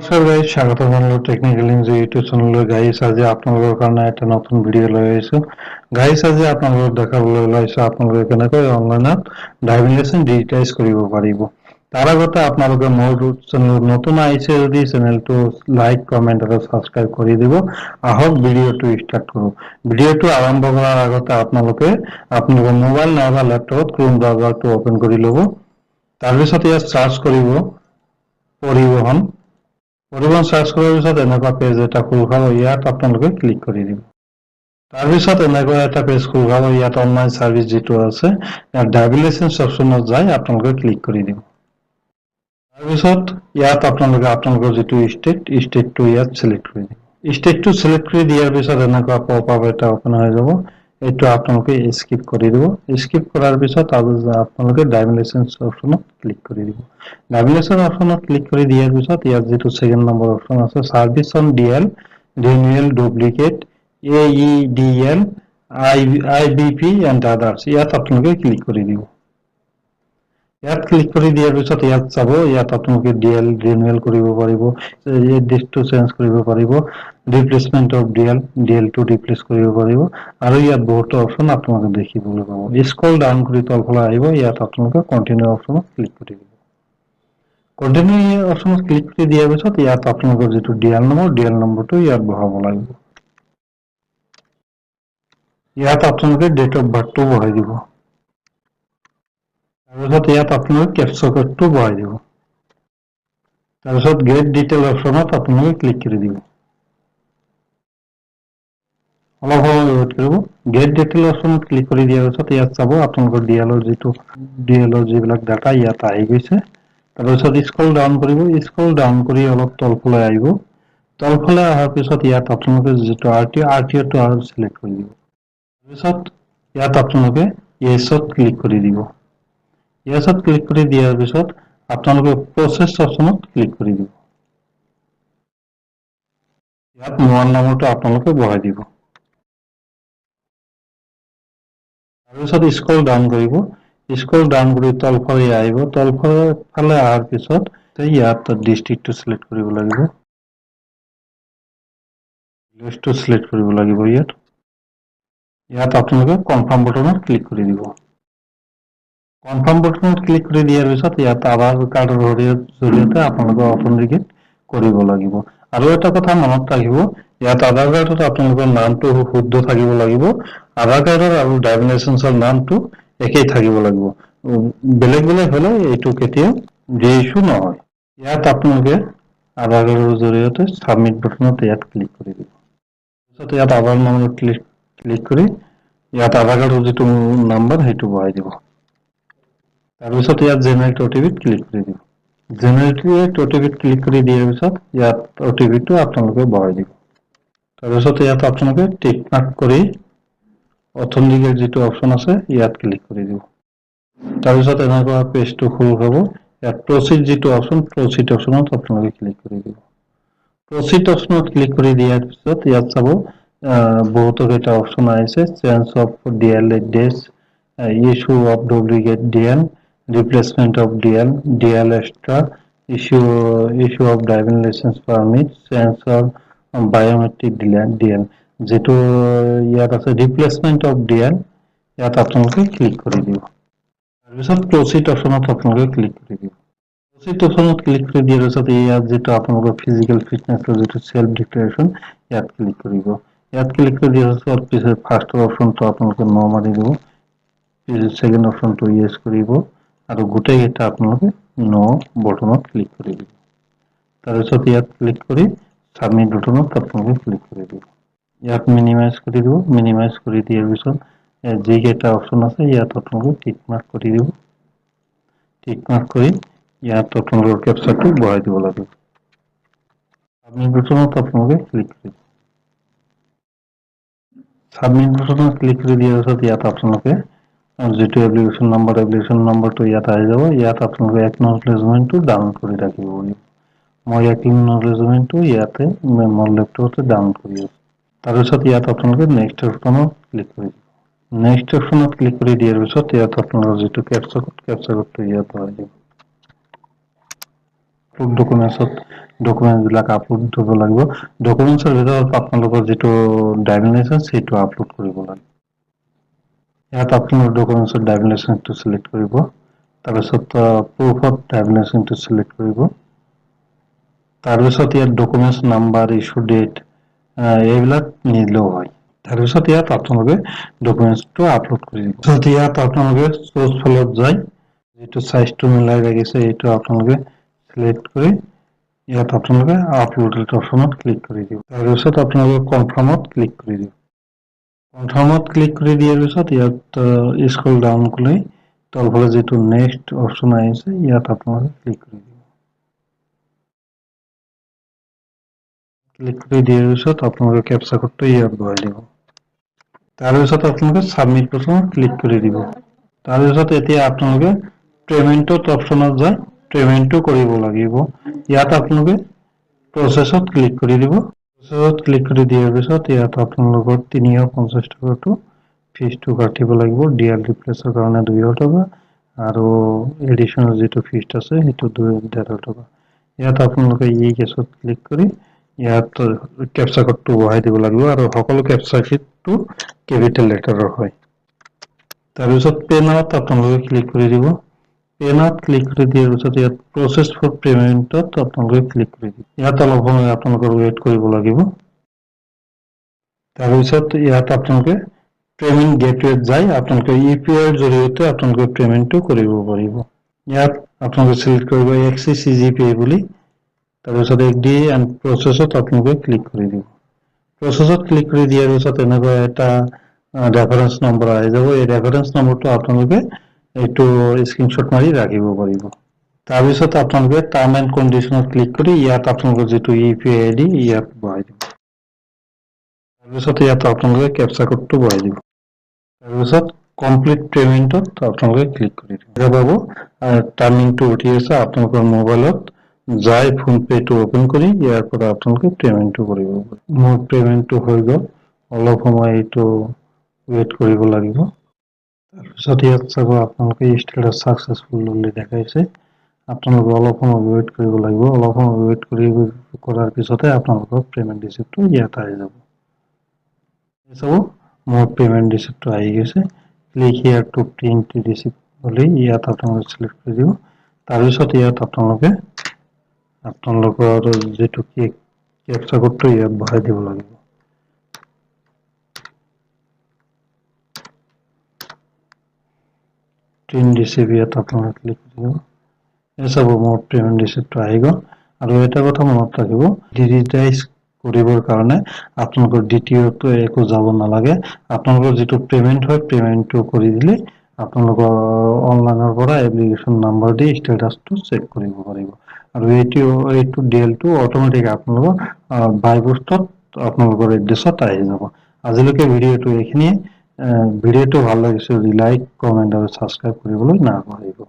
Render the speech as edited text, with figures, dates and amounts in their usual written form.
নমস্কাৰ গাইজ, স্বাগত জনালো টেকনিকেল ইঞ্জি ইউটিউব চেনেললৈ। গাইজ আজি আপোনালোকৰ কাৰণে এটা নতুন ভিডিঅ' লৈ আহিছো। গাইজ আজি আপোনালোকক দেখাবলৈ ওলাইছো আপোনালোকে কেনেকৈ অনলাইনত ড্ৰাইভিং লাইচেন্স ডিজিটাইজ কৰিব পাৰিব। তাৰ আগতে আপোনালোকে মোৰ চেনেলত নতুন আহিছে যদি চেনেলটো লাইক, কমেণ্ট আৰু ছাবস্ক্ৰাইব কৰি দিব। আহক ভিডিঅ'টো ষ্টাৰ্ট কৰোঁ। ভিডিঅ'টো আৰম্ভ কৰাৰ আগতে আপোনালোকে আপোনালোকৰ মোবাইল নাইবা লেপটপত ক্ৰোম ব্ৰাউজাৰটো অপেন কৰি ল'ব। তাৰপিছত ইয়াত চাৰ্চ কৰিব পৰিবহন। পৰিবহন সাৰ্চ কৰাৰ পিছত এনেকুৱা পেজ এটা খোল খাব। ইয়াত আপোনালোকে ক্লিক কৰি দিব। তাৰপিছত এনেকুৱা এটা পেজ খোল খাব। ইয়াত অনলাইন সাৰ্ভিস যিটো আছে ইয়াত ড্ৰাইভিং লাইসেন্স অপশনত যাই আপোনালোকে ক্লিক কৰি দিব। তাৰপিছত ইয়াত আপোনালোকে আপোনালোকৰ যিটো ষ্টেটটো ইয়াত সিলেক্ট কৰি দিব। ষ্টেটটো সিলেক্ট কৰি দিয়াৰ পিছত এনেকুৱা পপ আপ এটা ওপেন হৈ যাব। এইটো আপোনালোকে স্কিপ কৰি দিব। স্কিপ কৰাৰ পিছত আপোনালোকে ড্ৰাইভিং লাইসেন্স অপশনত ক্লিক কৰি দিব। ড্ৰাইভিং লাইসেন্স অপশনত ক্লিক কৰি দিয়াৰ পিছত ইয়াত যিটো সেকেন্ড নম্বৰ অপশন আছে service on DL, renewal, duplicate, AEDL, IBP and others, ইয়াত আপোনালোকে ক্লিক কৰি দিব। ইয়াত ক্লিক কৰি দিয়াৰ পিছত ইয়াত চাব, ইয়াত আপোনালোকে ডিএল ৰিনিউৱেল কৰিব পাৰিব, ডেটটো চেঞ্জ কৰিব পাৰিব, ৰিপ্লেচমেন্ট অফ ডিএল টো ৰিপ্লেচ কৰিব পাৰিব আৰু ইয়াত বহুতো অপশন আপোনালোকে দেখিবলৈ পাব। স্ক্ৰল ডাউন কৰি তলফালে আহিব, ইয়াত আপোনালোকে কন্টিনিউ অপশনত ক্লিক কৰি দিব। কন্টিনিউ অপশনত ক্লিক কৰি দিয়াৰ পিছত ইয়াত আপোনালোকৰ যিটো ডিএল নম্বৰটো ইয়াত বহাব লাগিব। ইয়াত আপোনালোকে ডেট অফ বাৰ্থটো বহাই দিব। তাৰপিছত ইয়াত আপোনালোকে কেপচা কোডটো বহাই দিব। তাৰপিছত গেট ডিটেইল অপশনত আপোনালোকে ক্লিক কৰি দিব। অলপ সময় ৱেইট কৰিব। গেট ডিটেইল অপশনত ক্লিক কৰি দিয়াৰ পিছত ইয়াত চাব আপোনালোকৰ ডিএলৰ যিবিলাক ডাটা ইয়াত আহি গৈছে। তাৰপিছত স্ক্ৰল ডাউন কৰিব। স্ক্ৰল ডাউন কৰি অলপ তলফালে আহিব। তলফালে অহাৰ পিছত ইয়াত আপোনালোকে যিটো আৰটিঅ'টো আৰু সিলেক্ট কৰি দিব। তাৰপিছত ইয়াত আপোনালোকে য়েছত ক্লিক কৰি দিব। য়েছত ক্লিক কৰি দিয়াৰ পিছত আপোনালোকে প্ৰচেছ অপশনত ক্লিক কৰি দিব। ইয়াত মোবাইল নম্বৰটো আপোনালোকে বহাই দিব। তাৰপিছত স্ক্ৰল ডাউন কৰিব। স্ক্ৰল ডাউন কৰি তলফালে আহিব। তলফালে অহাৰ পিছত ইয়াত ডিষ্ট্ৰিক্টটো সিলেক্ট কৰিব লাগিব। লিষ্টটো সিলেক্ট কৰিব লাগিব ইয়াত। ইয়াত আপোনালোকে কনফাৰ্ম বটনত ক্লিক কৰি দিব। কনফাৰ্ম বটনত ক্লিক কৰি দিয়াৰ পিছত ইয়াত আধাৰ কাৰ্ডৰ জৰিয়তে আপোনালোকে অথেন্টিকেট কৰিব লাগিব। আৰু এটা কথা মনত ৰাখিব, ইয়াত আধাৰ কাৰ্ডত আপোনালোকৰ নামটো শুদ্ধ থাকিব লাগিব। আধাৰ কাৰ্ডৰ আৰু ড্ৰাইভিং লাইসেন্সৰ নামটো একেই থাকিব লাগিব। বেলেগ বেলেগ হলে এইটো কেতিয়াও ৰিইছ্যু নহয়। ইয়াত আপোনালোকে আধাৰ কাৰ্ডৰ জৰিয়তে সাবমিট বটনত ইয়াত ক্লিক কৰি দিব। তাৰপিছত ইয়াত আধাৰ নম্বৰত ক্লিক কৰি ইয়াত আধাৰ কাৰ্ডৰ যিটো নাম্বাৰ সেইটো বহাই দিব। তাৰপিছত ইয়াত জেনেৰেট অটিপিত ক্লিক কৰি দিব। জেনেৰেট অটিপিত ক্লিক কৰি দিয়াৰ পিছত ইয়াত অটিপিটো আপোনালোকে বহাই দিব। তাৰপিছত ইয়াত আপোনালোকে টিক মাৰ্ক কৰি অথেন্টিকেট যিটো অপশন আছে ইয়াত ক্লিক কৰি দিব। তাৰপিছত এনেকুৱা পেজটো খোল খাব। ইয়াত প্ৰচিড যিটো অপশন, প্ৰচিড অপশনত আপোনালোকে ক্লিক কৰি দিব। প্ৰচিড অপশনত ক্লিক কৰি দিয়াৰ পিছত ইয়াত চাব বহুতো কেইটা অপশন আহিছে। Change of DL address, issue of duplicate DL, replacement of DL extra, issue of driving licence permit, change of biometric DL, যেটো ইয়াত আছে রিপ্লেসমেন্ট অফ ডিএল, ইয়াত আপোনালোকে ক্লিক কৰি দিব। তাৰপিছত প্ৰচিড অপশনত আপোনালোকে ক্লিক কৰি দিব। প্ৰচিড অপশনত ক্লিক কৰি দিয়াৰ পিছত ইয়াত যিটো আপোনালোকৰ ফিজিকেল ফিটনেছৰ যিটো সেলফ ডিক্লাৰেশ্যন ইয়াত ক্লিক কৰিব। ইয়াত ক্লিক কৰি দিয়াৰ পিছত ফাৰ্ষ্ট অপশনটো আপোনালোকে ন মাৰি দিব। সেকেন্ড অপশনটো ইয়েস কৰিব আৰু গোটেইকেইটা আপোনালোকে ন বটনত ক্লিক কৰি দিব। তাৰপিছত ইয়াত ক্লিক কৰি সাবমিট বটনত আপোনালোকে ক্লিক কৰি দিব। ইয়াত মিনিমাইজ কৰি দিব। মিনিমাইজ কৰি দিয়াৰ পিছত যিকেইটা অপশন আছে ইয়াত আপোনালোকে টিক মাৰ্ক কৰি দিব। টিক মাৰ্ক কৰি ইয়াত আপোনালোকৰ কেপচাটো বহাই দিব লাগিব। সাবমিট বটনত আপোনালোকে ক্লিক কৰি দিব। সাবমিট বটনত ক্লিক কৰি দিয়াৰ পিছত ইয়াত আপোনালোকে যিটো এপ্লিকেশ্যন নম্বৰটো ইয়াত আহি যাব। ইয়াত আপোনালোকে একনলেজমেন্টটো ডাউনলোড কৰি ৰাখিব লাগিব। মই একনলেজমেন্টটো ইয়াতে মোৰ লেপটপতে ডাউনলোড কৰি আছোঁ। তাৰপিছত ইয়াত আপোনালোকে নেক্সট অপশনত ক্লিক কৰি দিব। নেক্সট অপশনত ক্লিক কৰি দিয়াৰ পিছত ইয়াত আপোনালোকৰ যিটো কেপচা কোডটো ইয়াত ভৰাই দিব। আপলোড ডকুমেন্টবিলাক আপলোড কৰিব লাগিব ডকুমেন্টছৰ ভিতৰত আপোনালোকৰ যেটো ড্ৰাইভিং লাইসেন্স সেইটো আপলোড কৰিব লাগিব ইয়াত আপোনাৰ ডকুমেন্টছৰ ড্ৰাইভিং লাইসেন্সটো সিলেক্ট কৰিব তাৰপিছত প্ৰুফ অফ ড্ৰাইভিং লাইসেন্সটো সিলেক্ট কৰিব তাৰপিছত ইয়াত ডকুমেন্টছ নাম্বাৰ ইস্যু ডেট এইবিলাক নিদিলেও হয় তাৰপিছত ইয়াত আপোনালোকে ডকুমেন্টছটো আপলোড কৰি দিব তাৰপিছত ইয়াত আপোনালোকে সোৰ্স ফাইলত যায় যেটো সাইজটো মিলাই ৰাখিছে এইটো আপোনালোকে সিলেক্ট কৰি ইয়াত আপোনালোকে আপলোডেড অপশনত ক্লিক কৰি দিব তাৰপিছত আপোনালোকে কনফাৰ্মত ক্লিক কৰি দিব কনফাৰ্মত ক্লিক কৰি দিয়াৰ পিছত ইয়াত স্ক্ৰল ডাউন কৰি তলফালে যেটো নেক্সট অপশন আহিছে ইয়াত আপোনালোকে ক্লিক কৰি দিব ক্লিক কৰি দিয়াৰ পিছত আপোনালোকে কেপচা কোডটো ইয়াত ভৰাই দিব তাৰপিছত আপোনালোকে সাবমিট বাটনত ক্লিক কৰি দিব তাৰপিছত এতিয়া আপোনালোকে পেমেন্টত অপশনত যায় পেমেন্টটো কৰিব লাগিব ইয়াত আপোনালোকে প্ৰসেছত ক্লিক কৰি দিব প্ৰসেছত ক্লিক কৰি দিয়াৰ পিছত ইয়াত আপোনালোকৰ 350 টকাটো ফিজটো কাটিব লাগিব ডিএল ৰিপ্লেসৰ কাৰণে 200 টকা আৰু এডিশনাল যেটো ফিজ আছে সেইটো 150 টকা ইয়াত আপোনালোকে এই কেছত ক্লিক কৰি ইয়াত কেপচা কোডটো বহাই দিব লাগিব আৰু সকলো কেপচা কোডটো ক্যাপিটাল লেটাৰৰ হয় তাৰপিছত পেনত আপোনালোকে ক্লিক কৰি দিব পেনত ক্লিক কৰি দিয়াৰ পিছত ইয়াত প্ৰসেস ফৰ পেমেন্টত আপোনালোকে ক্লিক কৰি দিব ইয়াত অলপ সময় আপোনালোকৰ ওয়েট কৰিব লাগিব তাৰপিছত ইয়াত আপোনালোকে পেমেন্ট গেটৱেত যাই আপোনালোকে ইউপিআই ৰ জৰিয়তে আপোনালোকে পেমেন্টটো কৰিব পাৰিব ইয়াত আপোনালোকে সিলেক্ট কৰিব এক্সিস ইজিপে বুলি তাৰপিছত এগ্ৰি এন্ড প্ৰসেসত আপোনালোকে ক্লিক কৰি দিব প্ৰসেসত ক্লিক কৰি দিয়াৰ পিছত এনেকুৱা এটা ৰেফাৰেন্স নম্বৰ আহি যাব এই ৰেফাৰেন্স নম্বৰটো আপোনালোকে এইটো স্ক্ৰিনশ্বট মাৰি ৰাখিব পাৰিব তাৰপিছত আপোনালোকে টাৰ্ম এন্ড কন্ডিশনত ক্লিক কৰি ইয়াত আপোনালোকৰ যেটো ইউপিআই আইডি ইয়াত বহাই দিব তাৰপিছত ইয়াত আপোনালোকে কেপচা কোডটো বহাই দিব তাৰপিছত কমপ্লিট পেমেন্টত আপোনালোকে ক্লিক কৰি দিব দেখা পাব টাৰ্মিংটো উঠি আছে আপোনালোকৰ মোবাইলত যাই ফোন পেটো ওপেন কৰি ইয়াৰ পৰা আপোনালোকে পেমেন্টটো কৰিব মোৰ পেমেন্টটো হৈ গ'ল অলপ সময় এইটো ওয়েট কৰিব লাগিব তাৰপিছত ইয়াত চাব আপোনালোকে ষ্টেটাস সাকসেসফুল বুলি দেখাইছে আপোনালোকে অলপ সময় ওয়েট কৰিব লাগিব অলপ সময় ওয়েট কৰাৰ পিছতে আপোনালোকৰ পেমেন্ট ৰিসিপ্টটো ইয়াত আহি যাব চাব মোৰ পেমেন্ট ৰিসিপ্টটো আহি গৈছে ক্লিক হিয়াৰ টু প্ৰিন্ট ৰিসিপ্ট বুলি ইয়াত আপোনালোকে সিলেক্ট কৰি দিব তাৰপিছত ইয়াত আপোনালোকৰ যেটো কেপচা কোডটো ইয়াত বহাই দিব লাগিব প্ৰিন্ট ৰিসিপ্ট ইয়াত আপোনালোকে ক্লিক কৰিব এই চাব মোৰ পেমেন্ট ৰিসিপ্টটো আহি গ'ল আৰু এটা কথা মনত ৰাখিব ডিজিটাইজ কৰিবৰ কাৰণে আপোনালোকৰ দ্বিতীয়টো একো যাব নালাগে আপোনালোকৰ যেটো পেমেন্ট হয় পেমেন্টটো কৰি দিলে আপোনালোকৰ অনলাইনৰ পৰা এপ্লিকেশন নাম্বাৰ দি ষ্টেটাসটো চেক কৰিব পাৰিব আৰু এইটো ডিএলটো অটোমেটিক আপোনালোকৰ বাই পোষ্টত আপোনালোকৰ এড্ৰেছত আহি যাব আজিলৈকে ভিডিওটো এইখিনিয়ে ভিডিওটো ভাল লাগিছে যদি লাইক কমেন্ট আৰু সাবস্ক্ৰাইব কৰিবলৈ নাপাহৰিব